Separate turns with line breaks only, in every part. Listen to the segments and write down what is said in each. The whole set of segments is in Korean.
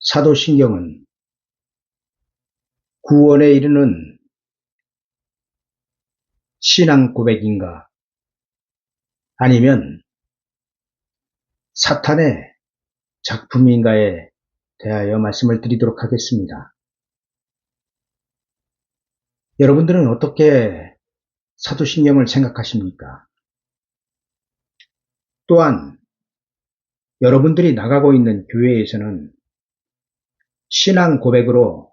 사도신경은 구원에 이르는 신앙 고백인가 아니면 사탄의 작품인가에 대하여 말씀을 드리도록 하겠습니다. 여러분들은 어떻게 사도신경을 생각하십니까? 또한 여러분들이 나가고 있는 교회에서는 신앙 고백으로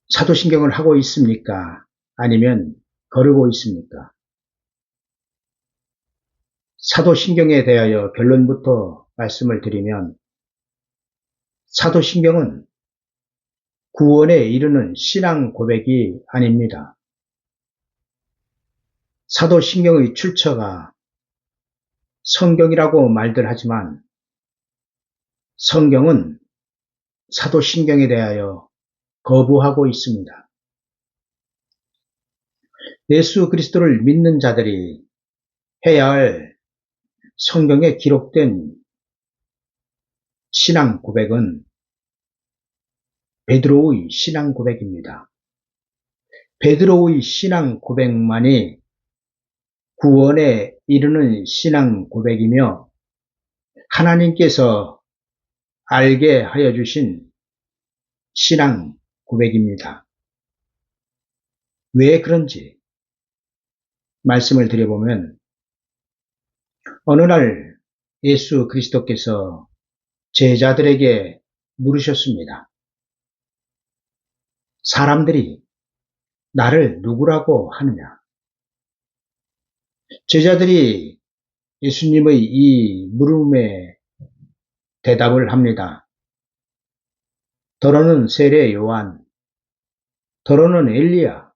사도신경을 하고 있습니까? 아니면 거르고 있습니까? 사도신경에 대하여 결론부터 말씀을 드리면 사도신경은 구원에 이르는 신앙 고백이 아닙니다. 사도신경의 출처가 성경이라고 말들 하지만 성경은 사도신경에 대하여 거부하고 있습니다. 예수 그리스도를 믿는 자들이 해야 할 성경에 기록된 신앙 고백은 베드로의 신앙 고백입니다. 베드로의 신앙 고백만이 구원에 이르는 신앙 고백이며 하나님께서 알게 하여 주신 신앙 고백입니다. 왜 그런지 말씀을 드려보면 어느 날 예수 그리스도께서 제자들에게 물으셨습니다. 사람들이 나를 누구라고 하느냐? 제자들이 예수님의 이 물음에 대답을 합니다. 더러는 세례 요한, 더러는 엘리야,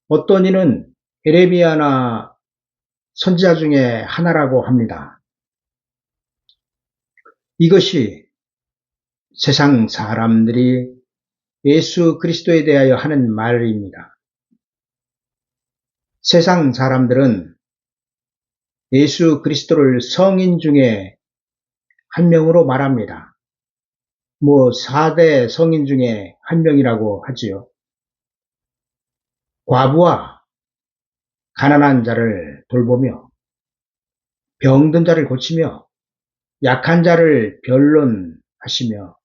어떤 이는 에레미야나 선지자 중에 하나라고 합니다. 이것이 세상 사람들이 예수 그리스도에 대하여 하는 말입니다. 세상 사람들은 예수 그리스도를 성인 중에 한 명으로 말합니다. 4대 성인 중에 한 명이라고 하지요. 과부와 가난한 자를 돌보며 병든 자를 고치며 약한 자를 변론하시며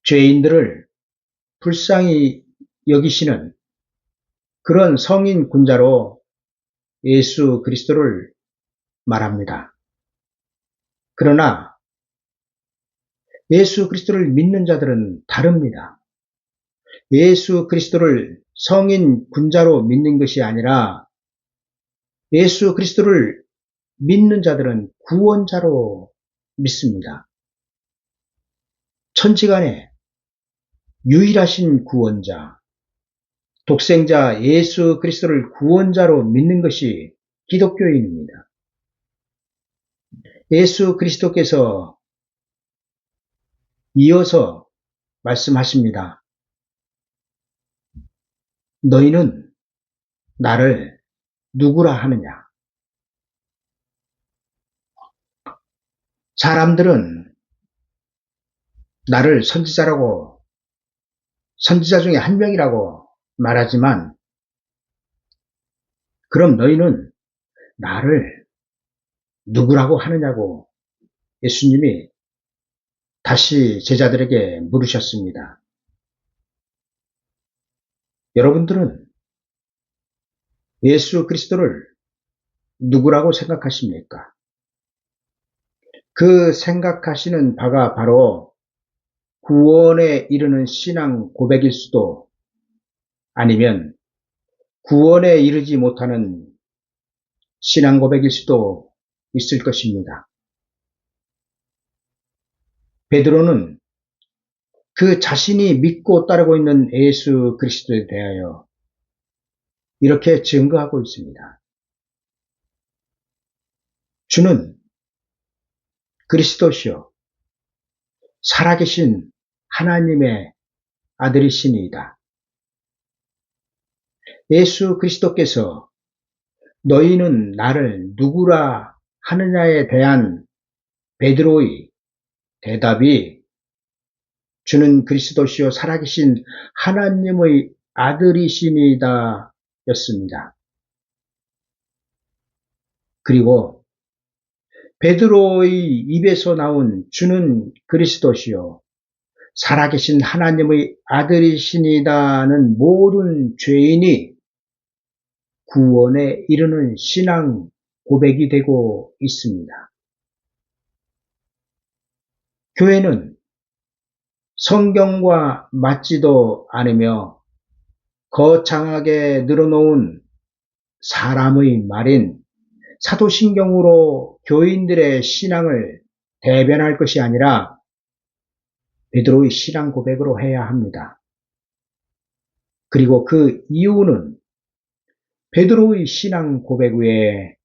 죄인들을 불쌍히 여기시는 그런 성인 군자로 예수 그리스도를 말합니다. 그러나 예수 그리스도를 믿는 자들은 다릅니다. 예수 그리스도를 성인 군자로 믿는 것이 아니라 예수 그리스도를 믿는 자들은 구원자로 믿습니다. 천지간에 유일하신 구원자, 독생자 예수 그리스도를 구원자로 믿는 것이 기독교인입니다. 예수 그리스도께서 이어서 말씀하십니다. 너희는 나를 누구라 하느냐? 사람들은 나를 선지자 중에 한 명이라고 말하지만 그럼 너희는 나를 누구라고 하느냐고 예수님이 다시 제자들에게 물으셨습니다. 여러분들은 예수 그리스도를 누구라고 생각하십니까? 그 생각하시는 바가 바로 구원에 이르는 신앙 고백일 수도 아니면 구원에 이르지 못하는 신앙 고백일 수도 있을 것입니다. 베드로는 그 자신이 믿고 따르고 있는 예수 그리스도에 대하여 이렇게 증거하고 있습니다. 주는 그리스도시요 살아계신 하나님의 아들이시니이다. 예수 그리스도께서 너희는 나를 누구라 하느냐에 대한 베드로의 대답이 주는 그리스도시요 살아계신 하나님의 아들이시니다 였습니다. 그리고 베드로의 입에서 나온 주는 그리스도시요 살아계신 하나님의 아들이시니다는 모든 죄인이 구원에 이르는 신앙 고백이 되고 있습니다. 교회는 성경과 맞지도 않으며 거창하게 늘어놓은 사람의 말인 사도신경으로 교인들의 신앙을 대변할 것이 아니라 베드로의 신앙 고백으로 해야 합니다. 그리고 그 이유는 베드로의 신앙 고백 외에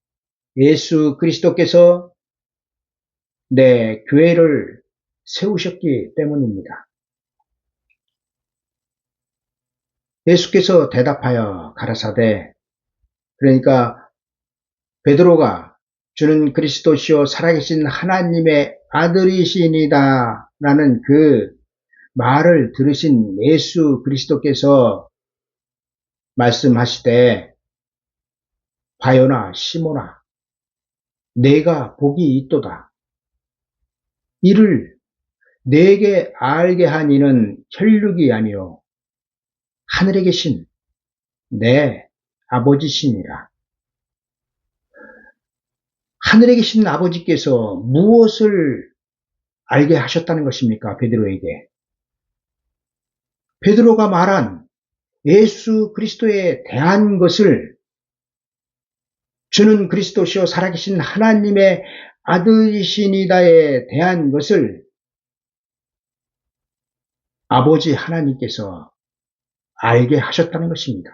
예수 그리스도께서 내 교회를 세우셨기 때문입니다. 예수께서 대답하여 가라사대, 그러니까 베드로가 주는 그리스도시요 살아계신 하나님의 아들이시니다 라는 그 말을 들으신 예수 그리스도께서 말씀하시되, 바요나 시몬아 내가 복이 있도다. 이를 내게 알게 한 이는 혈육이 아니요 하늘에 계신 내 아버지시니라. 하늘에 계신 아버지께서 무엇을 알게 하셨다는 것입니까? 베드로에게. 베드로가 말한 예수 그리스도에 대한 것을 주는 그리스도시요 살아계신 하나님의 아들이시니다에 대한 것을 아버지 하나님께서 알게 하셨다는 것입니다.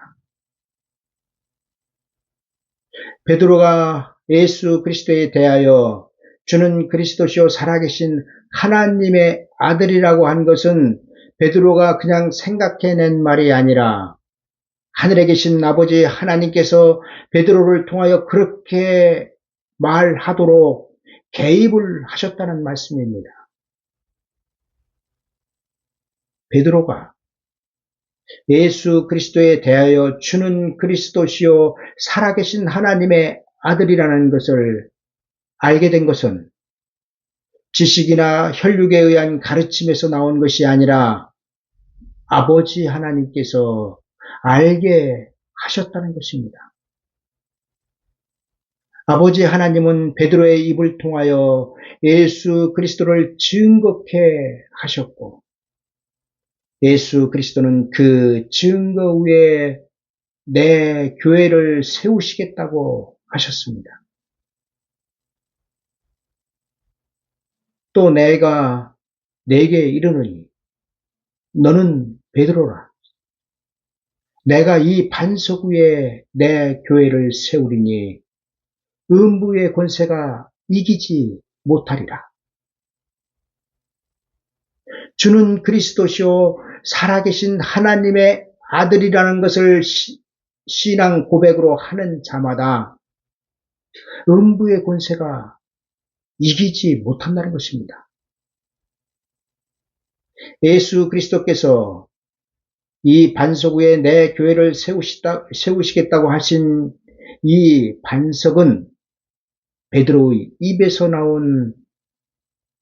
베드로가 예수 그리스도에 대하여 주는 그리스도시요 살아계신 하나님의 아들이라고 한 것은 베드로가 그냥 생각해낸 말이 아니라 하늘에 계신 아버지 하나님께서 베드로를 통하여 그렇게 말하도록 개입을 하셨다는 말씀입니다. 베드로가 예수 그리스도에 대하여 주는 그리스도시요 살아계신 하나님의 아들이라는 것을 알게 된 것은 지식이나 혈육에 의한 가르침에서 나온 것이 아니라 아버지 하나님께서 알게 하셨다는 것입니다. 아버지 하나님은 베드로의 입을 통하여 예수 그리스도를 증거케 하셨고, 예수 그리스도는 그 증거 위에 내 교회를 세우시겠다고 하셨습니다. 또 내가 내게 이르노니 너는 베드로라. 내가 이 반석 위에 내 교회를 세우리니 음부의 권세가 이기지 못하리라. 주는 그리스도시요 살아계신 하나님의 아들이라는 것을 신앙 고백으로 하는 자마다 음부의 권세가 이기지 못한다는 것입니다. 예수 그리스도께서 이 반석 위에 내 교회를 세우시겠다고 하신 이 반석은 베드로의 입에서 나온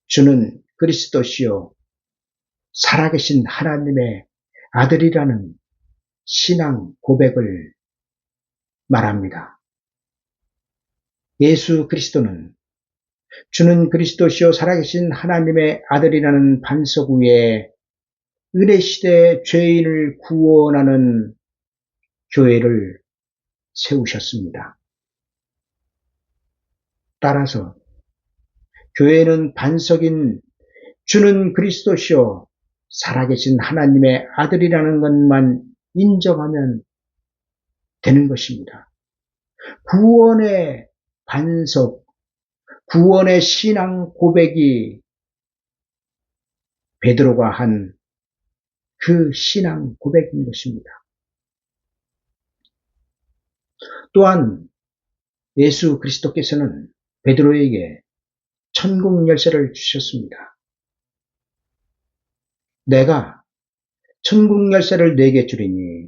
주는 그리스도시요 살아계신 하나님의 아들이라는 신앙 고백을 말합니다. 예수 그리스도는 주는 그리스도시요 살아계신 하나님의 아들이라는 반석 위에 은혜시대 죄인을 구원하는 교회를 세우셨습니다. 따라서 교회는 반석인 주는 그리스도시요 살아계신 하나님의 아들이라는 것만 인정하면 되는 것입니다. 구원의 반석, 구원의 신앙 고백이 베드로가 한 그 신앙 고백인 것입니다. 또한 예수 그리스도께서는 베드로에게 천국 열쇠를 주셨습니다. 내가 천국 열쇠를 네게 주리니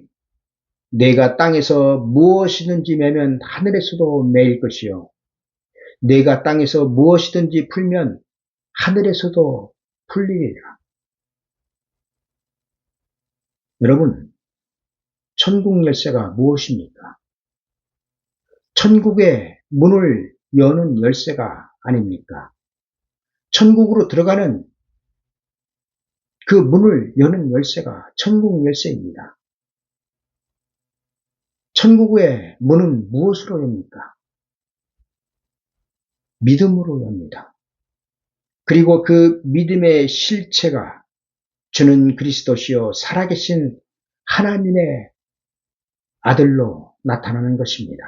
내가 땅에서 무엇이든지 매면 하늘에서도 매일 것이요 내가 땅에서 무엇이든지 풀면 하늘에서도 풀리리라. 여러분, 천국 열쇠가 무엇입니까? 천국의 문을 여는 열쇠가 아닙니까? 천국으로 들어가는 그 문을 여는 열쇠가 천국 열쇠입니다. 천국의 문은 무엇으로 엽니까? 믿음으로 엽니다. 그리고 그 믿음의 실체가 주는 그리스도시요 살아계신 하나님의 아들로 나타나는 것입니다.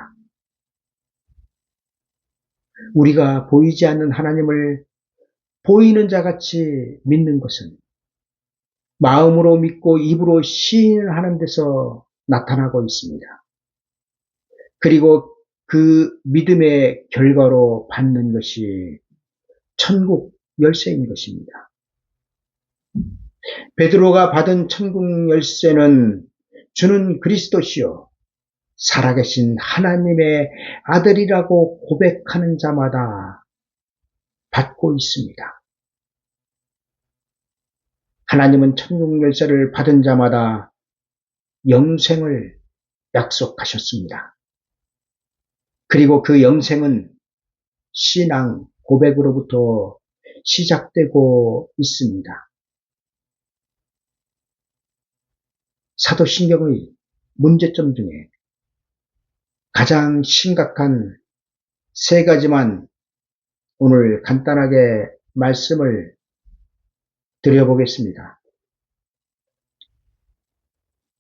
우리가 보이지 않는 하나님을 보이는 자같이 믿는 것은 마음으로 믿고 입으로 시인하는 데서 나타나고 있습니다. 그리고 그 믿음의 결과로 받는 것이 천국 열쇠인 것입니다. 베드로가 받은 천국 열쇠는 주는 그리스도시요 살아계신 하나님의 아들이라고 고백하는 자마다 받고 있습니다. 하나님은 천국 열쇠를 받은 자마다 영생을 약속하셨습니다. 그리고 그 영생은 신앙 고백으로부터 시작되고 있습니다. 사도신경의 문제점 중에 가장 심각한 세 가지만 오늘 간단하게 말씀을 드려보겠습니다.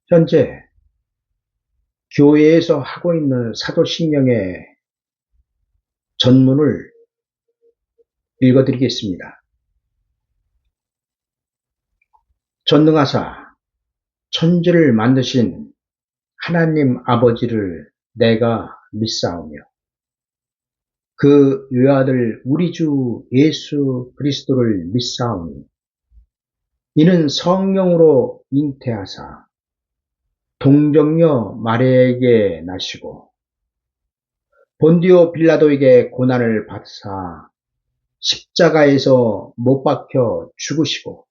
현재 교회에서 하고 있는 사도신경의 전문을 읽어드리겠습니다. 전능하사 천지를 만드신 하나님 아버지를 내가 믿사오며 그 외아들 우리 주 예수 그리스도를 믿사오니 이는 성령으로 잉태하사 동정녀 마리아에게 나시고 본디오 빌라도에게 고난을 받사 십자가에서 못 박혀 죽으시고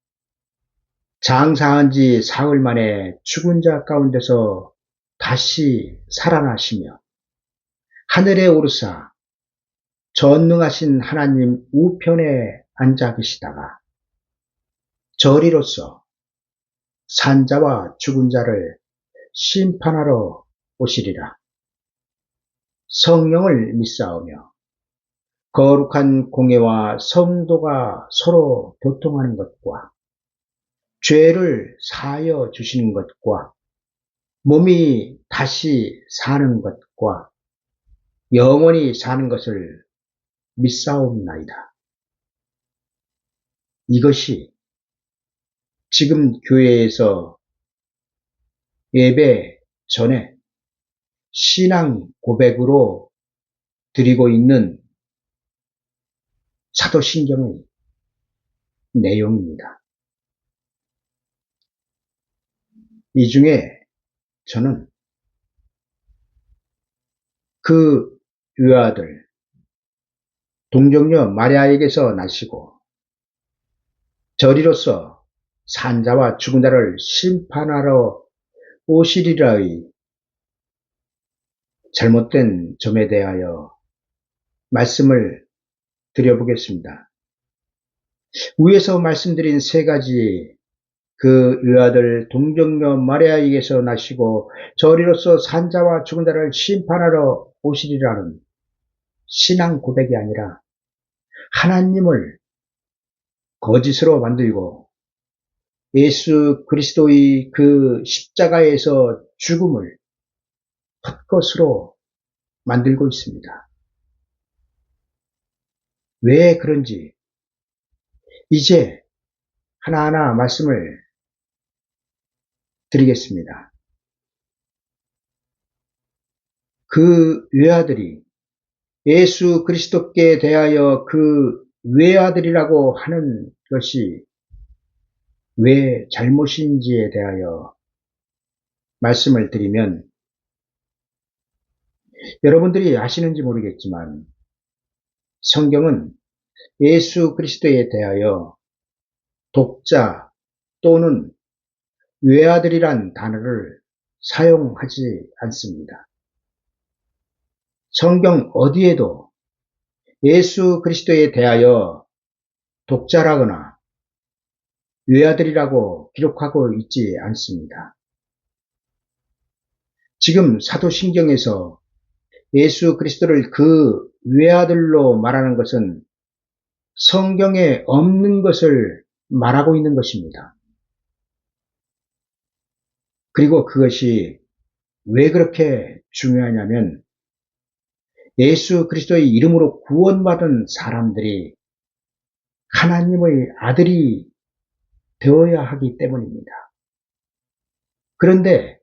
장사한 지 사흘 만에 죽은 자 가운데서 다시 살아나시며 하늘에 오르사 전능하신 하나님 우편에 앉아 계시다가 저리로서 산자와 죽은 자를 심판하러 오시리라. 성령을 믿사오며 거룩한 공예와 성도가 서로 교통하는 것과 죄를 사하여 주시는 것과 몸이 다시 사는 것과 영원히 사는 것을 믿사옵나이다. 이것이 지금 교회에서 예배 전에 신앙 고백으로 드리고 있는 사도신경의 내용입니다. 이 중에 저는 그 외아들 동정녀 마리아에게서 나시고 저리로서 산자와 죽은 자를 심판하러 오시리라의 잘못된 점에 대하여 말씀을 드려보겠습니다. 위에서 말씀드린 세 가지 그 외아들 동정녀 마리아에게서 나시고 저리로서 산자와 죽은 자를 심판하러 오시리라는 신앙 고백이 아니라 하나님을 거짓으로 만들고 예수 그리스도의 그 십자가에서 죽음을 헛것으로 만들고 있습니다. 왜 그런지 이제 하나하나 말씀을 드리겠습니다. 그 외아들이 예수 그리스도께 대하여 그 외아들이라고 하는 것이 왜 잘못인지에 대하여 말씀을 드리면, 여러분들이 아시는지 모르겠지만 성경은 예수 그리스도에 대하여 독자 또는 외아들이란 단어를 사용하지 않습니다. 성경 어디에도 예수 그리스도에 대하여 독자라거나 외아들이라고 기록하고 있지 않습니다. 지금 사도신경에서 예수 그리스도를 그 외아들로 말하는 것은 성경에 없는 것을 말하고 있는 것입니다. 그리고 그것이 왜 그렇게 중요하냐면 예수 그리스도의 이름으로 구원받은 사람들이 하나님의 아들이 되어야 하기 때문입니다. 그런데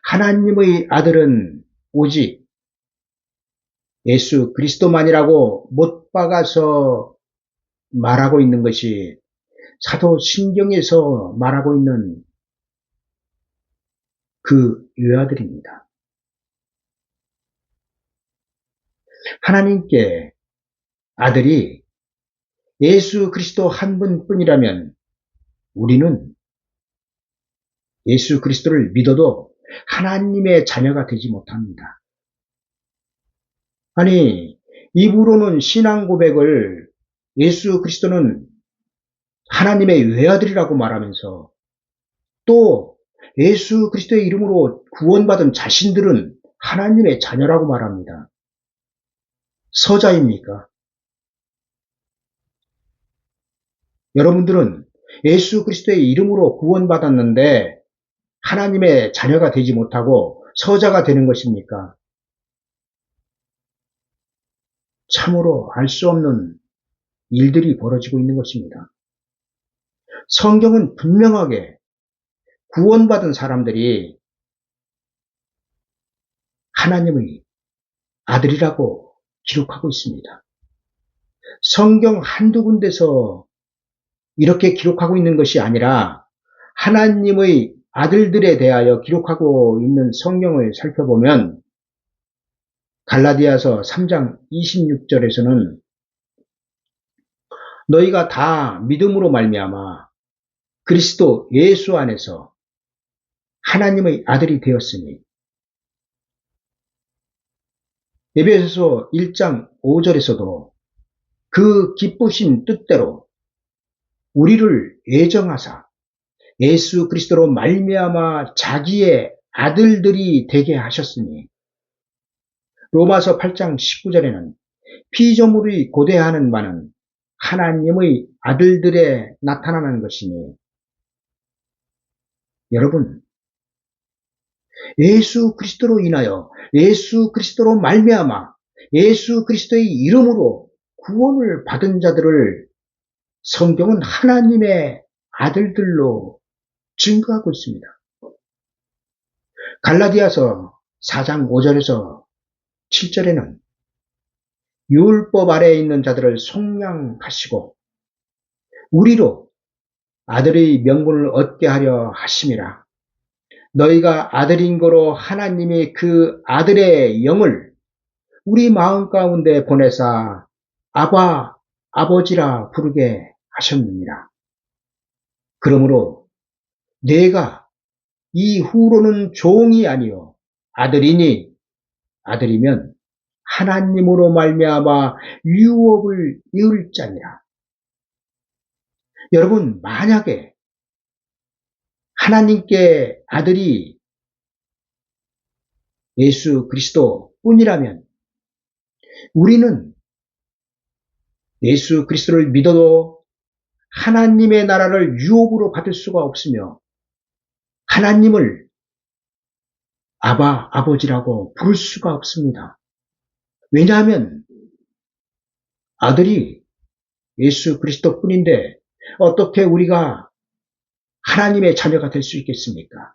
하나님의 아들은 오직 예수 그리스도만이라고 못 박아서 말하고 있는 것이 사도신경에서 말하고 있는 그 외아들입니다. 하나님께 아들이 예수 그리스도 한 분뿐이라면 우리는 예수 그리스도를 믿어도 하나님의 자녀가 되지 못합니다. 아니, 입으로는 신앙 고백을 예수 그리스도는 하나님의 외아들이라고 말하면서 또 예수 그리스도의 이름으로 구원받은 자신들은 하나님의 자녀라고 말합니다. 서자입니까? 여러분들은 예수 그리스도의 이름으로 구원받았는데 하나님의 자녀가 되지 못하고 서자가 되는 것입니까? 참으로 알 수 없는 일들이 벌어지고 있는 것입니다. 성경은 분명하게 구원받은 사람들이 하나님의 아들이라고 기록하고 있습니다. 성경 한두 군데서 이렇게 기록하고 있는 것이 아니라 하나님의 아들들에 대하여 기록하고 있는 성경을 살펴보면 갈라디아서 3장 26절에서는 너희가 다 믿음으로 말미암아 그리스도 예수 안에서 하나님의 아들이 되었으니 에베소서 1장 5절에서도 그 기쁘신 뜻대로 우리를 예정하사 예수 그리스도로 말미암아 자기의 아들들이 되게 하셨으니 로마서 8장 19절에는 피조물이 고대하는 바는 하나님의 아들들에 나타나는 것이니 여러분 예수 그리스도로 인하여 예수 그리스도로 말미암아 예수 그리스도의 이름으로 구원을 받은 자들을 성경은 하나님의 아들들로 증거하고 있습니다. 갈라디아서 4장 5절에서 7절에는 율법 아래에 있는 자들을 속량하시고 우리로 아들의 명분을 얻게 하려 하심이라. 너희가 아들인 거로 하나님이 그 아들의 영을 우리 마음 가운데 보내사 아바 아버지라 부르게 하셨느니라. 그러므로 내가 이후로는 종이 아니요 아들이니 아들이면 하나님으로 말미암아 유업을 이을 자니라. 여러분 만약에 하나님께 아들이 예수 그리스도 뿐이라면 우리는 예수 그리스도를 믿어도 하나님의 나라를 유업으로 받을 수가 없으며 하나님을 아바 아버지라고 부를 수가 없습니다. 왜냐하면 아들이 예수 그리스도 뿐인데 어떻게 우리가 하나님의 자녀가 될 수 있겠습니까?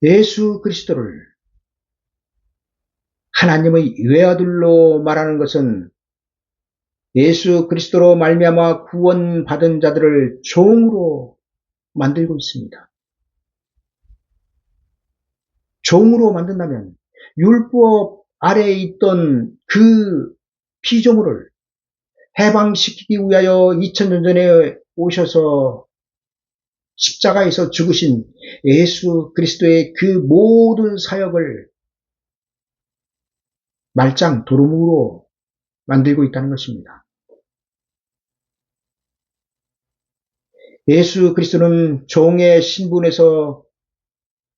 예수 그리스도를 하나님의 외아들로 말하는 것은 예수 그리스도로 말미암아 구원받은 자들을 종으로 만들고 있습니다. 종으로 만든다면 율법 아래에 있던 그 피조물을 해방시키기 위하여 2000년 전에 오셔서 십자가에서 죽으신 예수 그리스도의 그 모든 사역을 말짱 도루묵으로 만들고 있다는 것입니다. 예수 그리스도는 종의 신분에서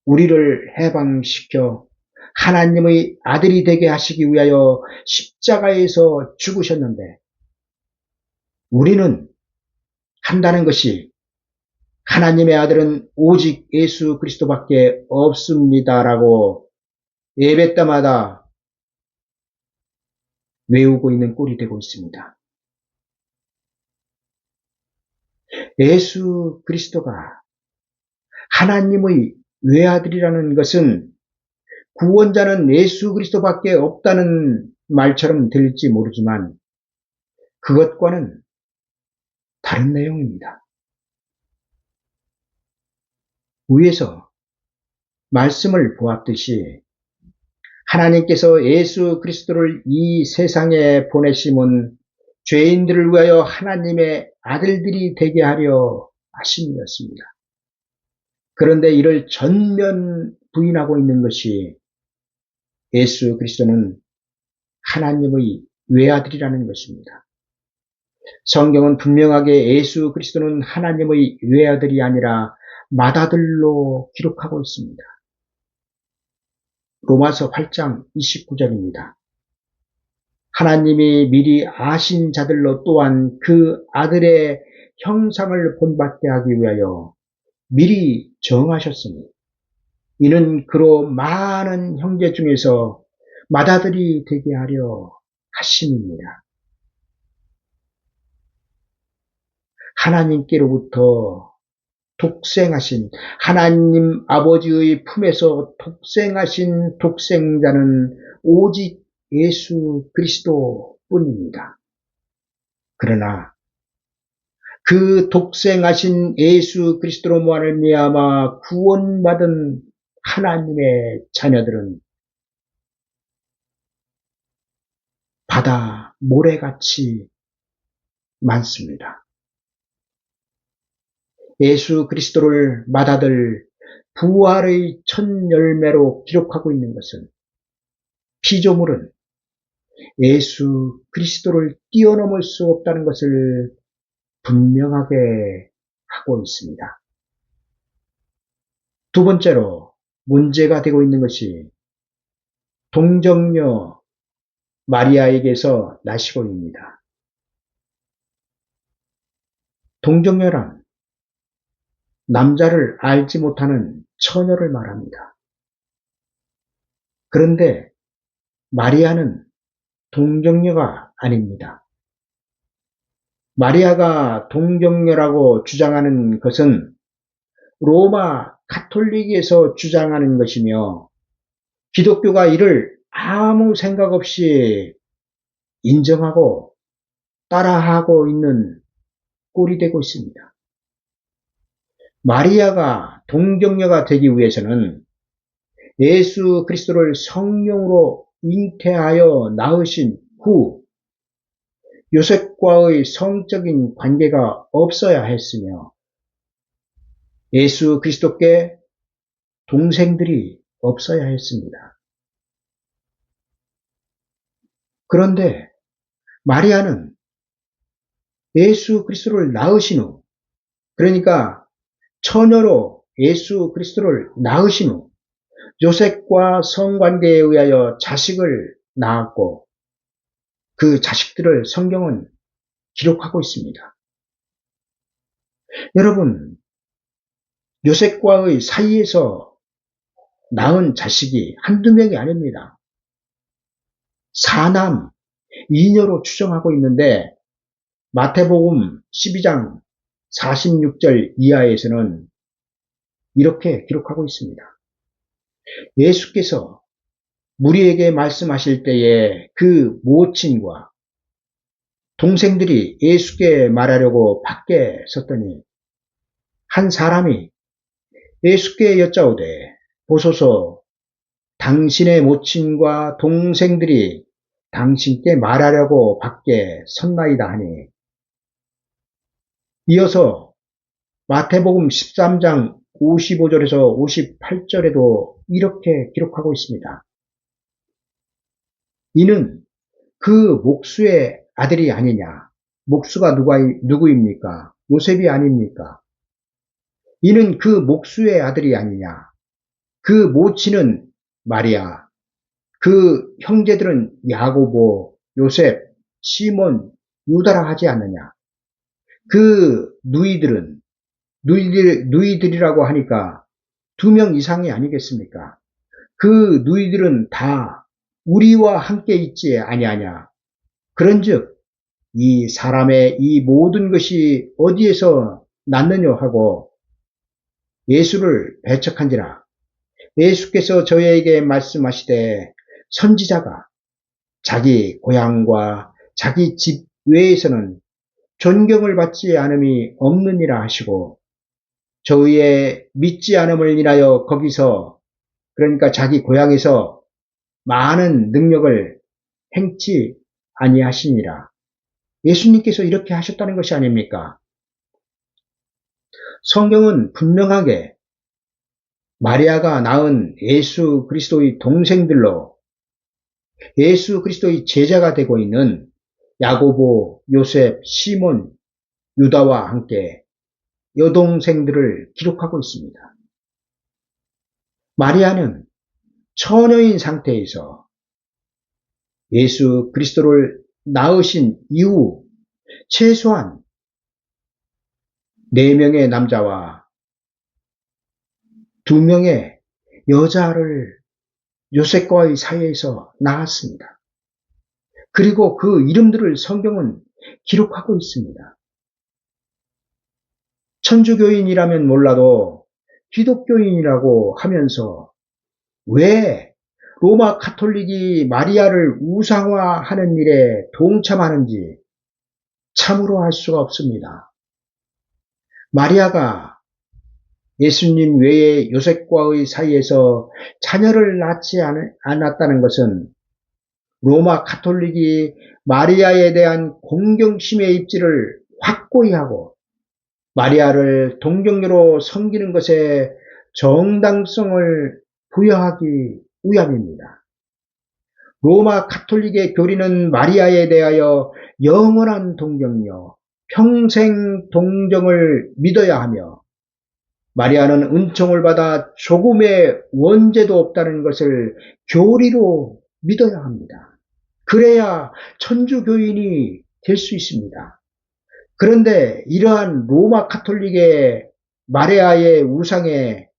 우리를 해방시켜 하나님의 아들이 되게 하시기 위하여 십자가에서 죽으셨는데, 우리는 한다는 것이 하나님의 아들은 오직 예수 그리스도밖에 없습니다라고 예배 때마다 외우고 있는 꼴이 되고 있습니다. 예수 그리스도가 하나님의 외아들이라는 것은 구원자는 예수 그리스도밖에 없다는 말처럼 들릴지 모르지만 그것과는 다른 내용입니다. 위에서 말씀을 보았듯이 하나님께서 예수 그리스도를 이 세상에 보내심은 죄인들을 위하여 하나님의 아들들이 되게 하려 하심이었습니다. 그런데 이를 전면 부인하고 있는 것이 예수 그리스도는 하나님의 외아들이라는 것입니다. 성경은 분명하게 예수 그리스도는 하나님의 외아들이 아니라 맏아들로 기록하고 있습니다. 로마서 8장 29절입니다. 하나님이 미리 아신 자들로 또한 그 아들의 형상을 본받게 하기 위하여 미리 정하셨으니 이는 그로 많은 형제 중에서 맏아들이 되게 하려 하심입니다. 하나님께로부터 독생하신 하나님 아버지의 품에서 독생하신 독생자는 오직 예수 그리스도 뿐입니다. 그러나 그 독생하신 예수 그리스도로 말미암아 구원받은 하나님의 자녀들은 바다 모래같이 많습니다. 예수 그리스도를 맏아들 부활의 첫 열매로 기록하고 있는 것은 피조물은 예수 그리스도를 뛰어넘을 수 없다는 것을 분명하게 하고 있습니다. 두 번째로 문제가 되고 있는 것이 동정녀 마리아에게서 나시곤입니다. 동정녀란 남자를 알지 못하는 처녀를 말합니다. 그런데 마리아는 동정녀가 아닙니다. 마리아가 동정녀라고 주장하는 것은 로마 가톨릭에서 주장하는 것이며 기독교가 이를 아무 생각 없이 인정하고 따라하고 있는 꼴이 되고 있습니다. 마리아가 동정녀가 되기 위해서는 예수 그리스도를 성령으로 잉태하여 낳으신 후 요셉과의 성적인 관계가 없어야 했으며 예수 그리스도께 동생들이 없어야 했습니다. 그런데 마리아는 예수 그리스도를 낳으신 후, 그러니까 처녀로 예수 그리스도를 낳으신 후 요셉과 성관계에 의하여 자식을 낳았고 그 자식들을 성경은 기록하고 있습니다. 여러분, 요셉과의 사이에서 낳은 자식이 한두 명이 아닙니다. 4남 2녀로 추정하고 있는데 마태복음 12장 46절 이하에서는 이렇게 기록하고 있습니다. 예수께서 무리에게 말씀하실 때에 그 모친과 동생들이 예수께 말하려고 밖에 섰더니 한 사람이 예수께 여짜오되 보소서 당신의 모친과 동생들이 당신께 말하려고 밖에 섰나이다 하니 이어서 마태복음 13장 55절에서 58절에도 이렇게 기록하고 있습니다. 이는 그 목수의 아들이 아니냐? 목수가 누구입니까? 요셉이 아닙니까? 이는 그 목수의 아들이 아니냐? 그 모친은 마리아, 그 형제들은 야고보, 요셉, 시몬, 유다라 하지 않느냐? 그 누이들이라고 하니까 2명 이상이 아니겠습니까? 그 누이들은 다 우리와 함께 있지 아니하냐? 그런즉 이 사람의 이 모든 것이 어디에서 났느냐 하고 예수를 배척한지라. 예수께서 저희에게 말씀하시되 선지자가 자기 고향과 자기 집 외에서는 존경을 받지 않음이 없느니라 하시고 저희의 믿지 않음을 인하여 거기서 그러니까 자기 고향에서 많은 능력을 행치 아니하시니라. 예수님께서 이렇게 하셨다는 것이 아닙니까? 성경은 분명하게 마리아가 낳은 예수 그리스도의 동생들로 예수 그리스도의 제자가 되고 있는 야고보, 요셉, 시몬, 유다와 함께 여동생들을 기록하고 있습니다. 마리아는 처녀인 상태에서 예수 그리스도를 낳으신 이후 최소한 4명의 남자와 2명의 여자를 요셉과의 사이에서 낳았습니다. 그리고 그 이름들을 성경은 기록하고 있습니다. 천주교인이라면 몰라도 기독교인이라고 하면서 왜 로마 가톨릭이 마리아를 우상화하는 일에 동참하는지 참으로 알 수가 없습니다. 마리아가 예수님 외에 요셉과의 사이에서 자녀를 낳지 않았다는 것은 로마 가톨릭이 마리아에 대한 공경심의 입지를 확고히 하고 마리아를 동정녀로 섬기는 것에 정당성을 부여하기 위함입니다. 로마 가톨릭의 교리는 마리아에 대하여 영원한 동정녀, 평생 동정을 믿어야 하며 마리아는 은총을 받아 조금의 원죄도 없다는 것을 교리로 믿어야 합니다. 그래야 천주교인이 될 수 있습니다. 그런데 이러한 로마 가톨릭의 마리아의 우상에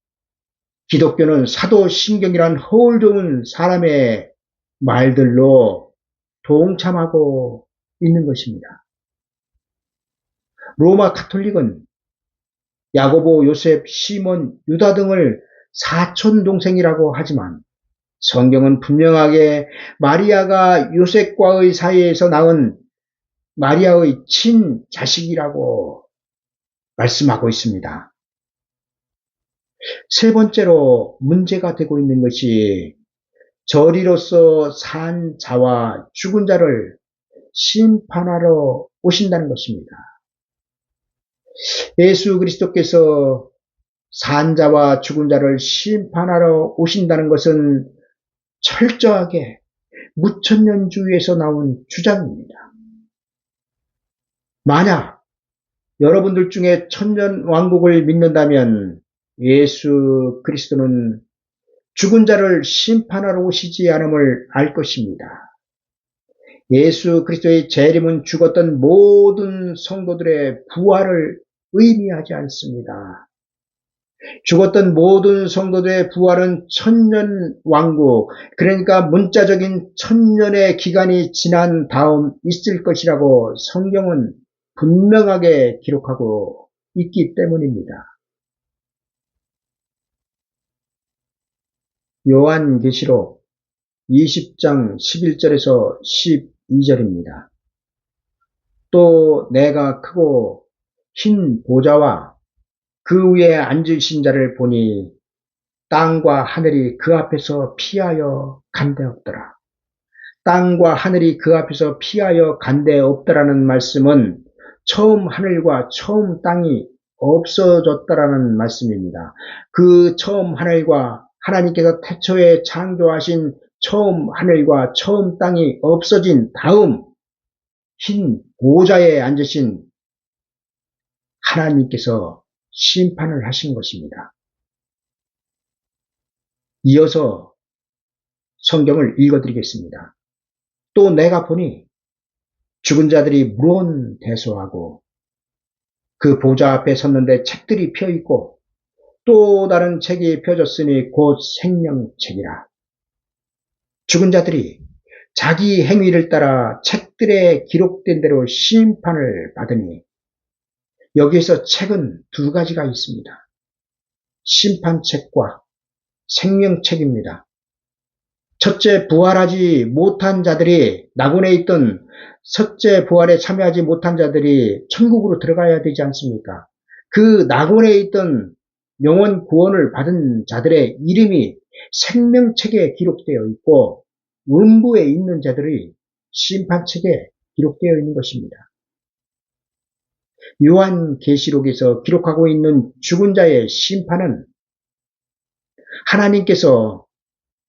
기독교는 사도신경이란 허울 좋은 사람의 말들로 동참하고 있는 것입니다. 로마 가톨릭은 야고보, 요셉, 시몬, 유다 등을 사촌 동생이라고 하지만 성경은 분명하게 마리아가 요셉과의 사이에서 낳은 마리아의 친자식이라고 말씀하고 있습니다. 세 번째로 문제가 되고 있는 것이 저리로서 산 자와 죽은 자를 심판하러 오신다는 것입니다. 예수 그리스도께서 산 자와 죽은 자를 심판하러 오신다는 것은 철저하게 무천년주의에서 나온 주장입니다. 만약 여러분들 중에 천년왕국을 믿는다면 예수 그리스도는 죽은 자를 심판하러 오시지 않음을 알 것입니다. 예수 그리스도의 재림은 죽었던 모든 성도들의 부활을 의미하지 않습니다. 죽었던 모든 성도들의 부활은 천년왕국, 그러니까 문자적인 천년의 기간이 지난 다음 있을 것이라고 성경은 분명하게 기록하고 있기 때문입니다. 요한계시록 20장 11절에서 12절입니다. 또 내가 크고 흰 보좌와 그 위에 앉으신 자를 보니 땅과 하늘이 그 앞에서 피하여 간데없더라. 땅과 하늘이 그 앞에서 피하여 간데없더라는 말씀은 처음 하늘과 처음 땅이 없어졌다라는 말씀입니다. 그 처음 하늘과 하나님께서 태초에 창조하신 처음 하늘과 처음 땅이 없어진 다음 흰 보좌에 앉으신 하나님께서 심판을 하신 것입니다. 이어서 성경을 읽어드리겠습니다. 또 내가 보니 죽은 자들이 문대소하고 그 보좌 앞에 섰는데 책들이 펴있고 또 다른 책이 펴졌으니 곧 생명책이라. 죽은 자들이 자기 행위를 따라 책들에 기록된 대로 심판을 받으니 여기에서 책은 두 가지가 있습니다. 심판책과 생명책입니다. 첫째, 부활하지 못한 자들이 낙원에 있던 첫째 부활에 참여하지 못한 자들이 천국으로 들어가야 되지 않습니까? 그 낙원에 있던 영원 구원을 받은 자들의 이름이 생명책에 기록되어 있고 음부에 있는 자들이 심판책에 기록되어 있는 것입니다. 요한계시록에서 기록하고 있는 죽은 자의 심판은 하나님께서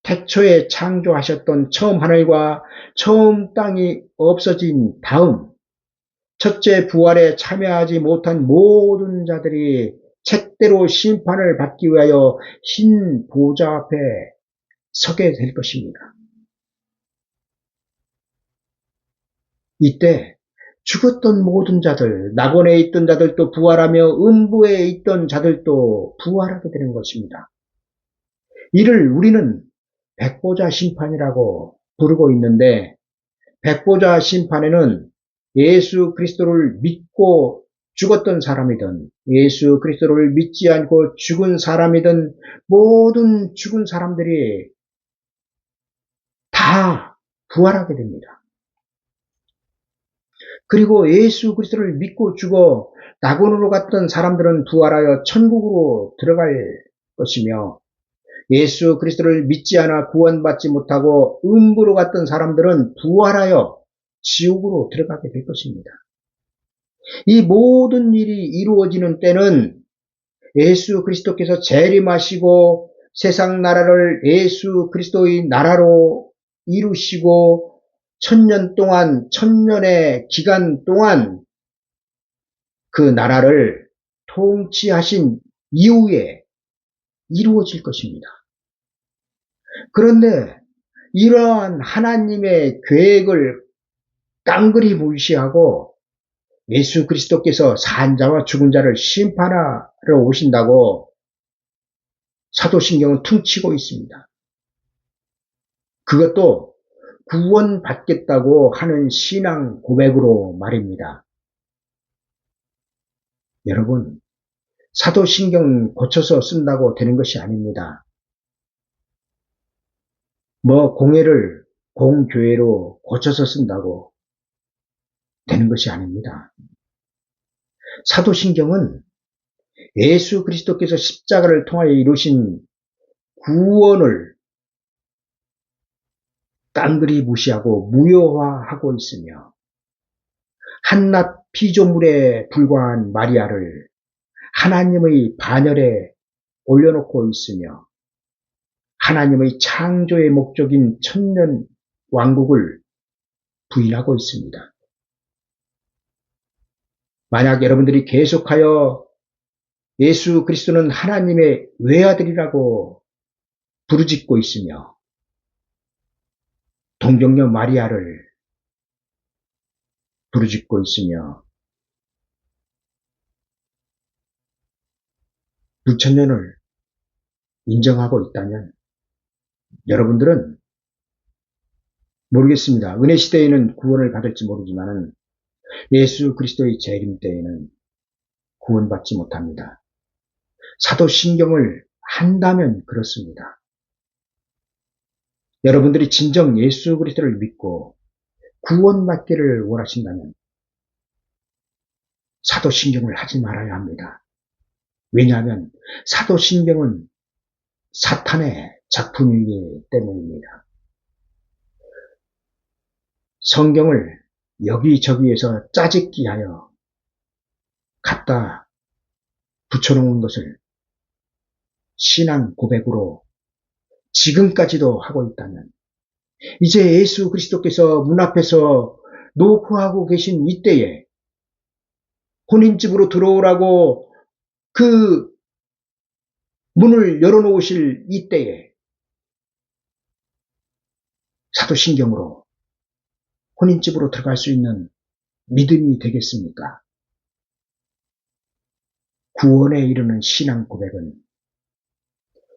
태초에 창조하셨던 처음 하늘과 처음 땅이 없어진 다음 첫째 부활에 참여하지 못한 모든 자들이 책대로 심판을 받기 위하여 흰 보좌 앞에 서게 될 것입니다. 이때 죽었던 모든 자들, 낙원에 있던 자들도 부활하며 음부에 있던 자들도 부활하게 되는 것입니다. 이를 우리는 백보자 심판이라고 부르고 있는데 백보자 심판에는 예수 그리스도를 믿고 죽었던 사람이든 예수 그리스도를 믿지 않고 죽은 사람이든 모든 죽은 사람들이 다 부활하게 됩니다. 그리고 예수 그리스도를 믿고 죽어 낙원으로 갔던 사람들은 부활하여 천국으로 들어갈 것이며 예수 그리스도를 믿지 않아 구원받지 못하고 음부로 갔던 사람들은 부활하여 지옥으로 들어가게 될 것입니다. 이 모든 일이 이루어지는 때는 예수 그리스도께서 재림하시고 세상 나라를 예수 그리스도의 나라로 이루시고 천년의 기간 동안 그 나라를 통치하신 이후에 이루어질 것입니다. 그런데 이러한 하나님의 계획을 깡그리 무시하고 예수 그리스도께서 산자와 죽은 자를 심판하러 오신다고 사도신경은 퉁치고 있습니다. 그것도 구원받겠다고 하는 신앙 고백으로 말입니다. 여러분, 사도신경 고쳐서 쓴다고 되는 것이 아닙니다. 공회를 공교회로 고쳐서 쓴다고 되는 것이 아닙니다. 사도신경은 예수 그리스도께서 십자가를 통하여 이루신 구원을 깡그리 무시하고 무효화하고 있으며 한낱 피조물에 불과한 마리아를 하나님의 반열에 올려놓고 있으며 하나님의 창조의 목적인 천년 왕국을 부인하고 있습니다. 만약 여러분들이 계속하여 예수 그리스도는 하나님의 외아들이라고 부르짖고 있으며 동정녀 마리아를 부르짖고 있으며 부천년을 인정하고 있다면 여러분들은 모르겠습니다. 은혜 시대에는 구원을 받을지 모르지만 예수 그리스도의 재림 때에는 구원받지 못합니다. 사도신경을 한다면 그렇습니다. 여러분들이 진정 예수 그리스도를 믿고 구원받기를 원하신다면 사도신경을 하지 말아야 합니다. 왜냐하면 사도신경은 사탄의 작품이기 때문입니다. 성경을 여기저기에서 짜집기 하여 갖다 붙여놓은 것을 신앙 고백으로 지금까지도 하고 있다면, 이제 예수 그리스도께서 문 앞에서 노크하고 계신 이때에, 혼인집으로 들어오라고 그 문을 열어놓으실 이때에 사도신경으로 혼인집으로 들어갈 수 있는 믿음이 되겠습니까? 구원에 이르는 신앙 고백은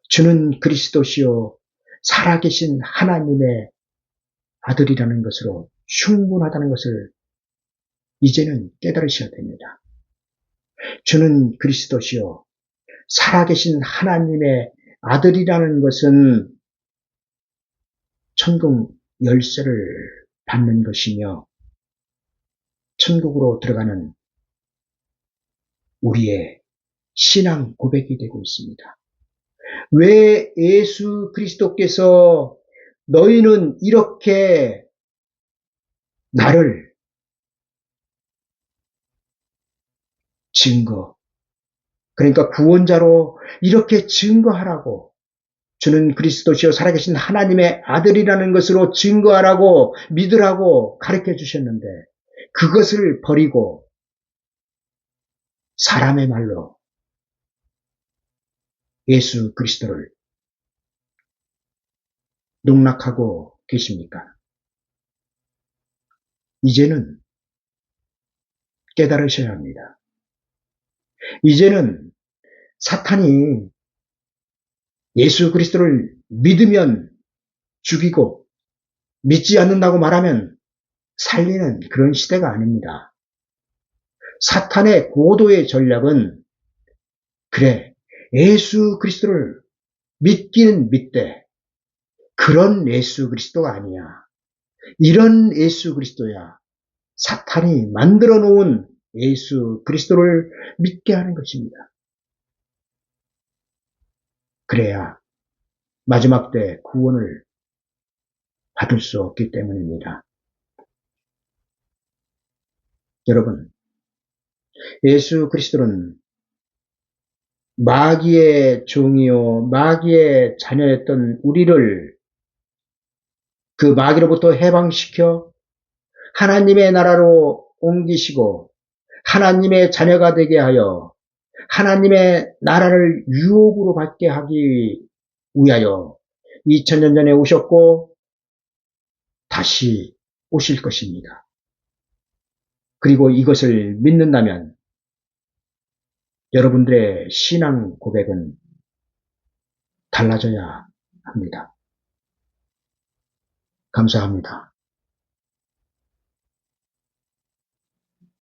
주는 그리스도시요 살아계신 하나님의 아들이라는 것으로 충분하다는 것을 이제는 깨달으셔야 됩니다. 주는 그리스도시요 살아계신 하나님의 아들이라는 것은 천국 열쇠를 받는 것이며 천국으로 들어가는 우리의 신앙 고백이 되고 있습니다. 왜 예수 그리스도께서 너희는 이렇게 나를 그러니까 구원자로 이렇게 증거하라고, 주는 그리스도시요 살아계신 하나님의 아들이라는 것으로 증거하라고 믿으라고 가르쳐 주셨는데, 그것을 버리고 사람의 말로 예수 그리스도를 농락하고 계십니까? 이제는 깨달으셔야 합니다. 이제는 사탄이 예수 그리스도를 믿으면 죽이고 믿지 않는다고 말하면 살리는 그런 시대가 아닙니다. 사탄의 고도의 전략은, 그래, 예수 그리스도를 믿기는 믿되 그런 예수 그리스도가 아니야, 이런 예수 그리스도야, 사탄이 만들어 놓은 예수 그리스도를 믿게 하는 것입니다. 그래야 마지막 때 구원을 받을 수 없기 때문입니다. 여러분, 예수 그리스도는 마귀의 종이요 마귀의 자녀였던 우리를 그 마귀로부터 해방시켜 하나님의 나라로 옮기시고 하나님의 자녀가 되게 하여 하나님의 나라를 유업으로 받게 하기 위하여 2000년 전에 오셨고 다시 오실 것입니다. 그리고 이것을 믿는다면 여러분들의 신앙 고백은 달라져야 합니다. 감사합니다.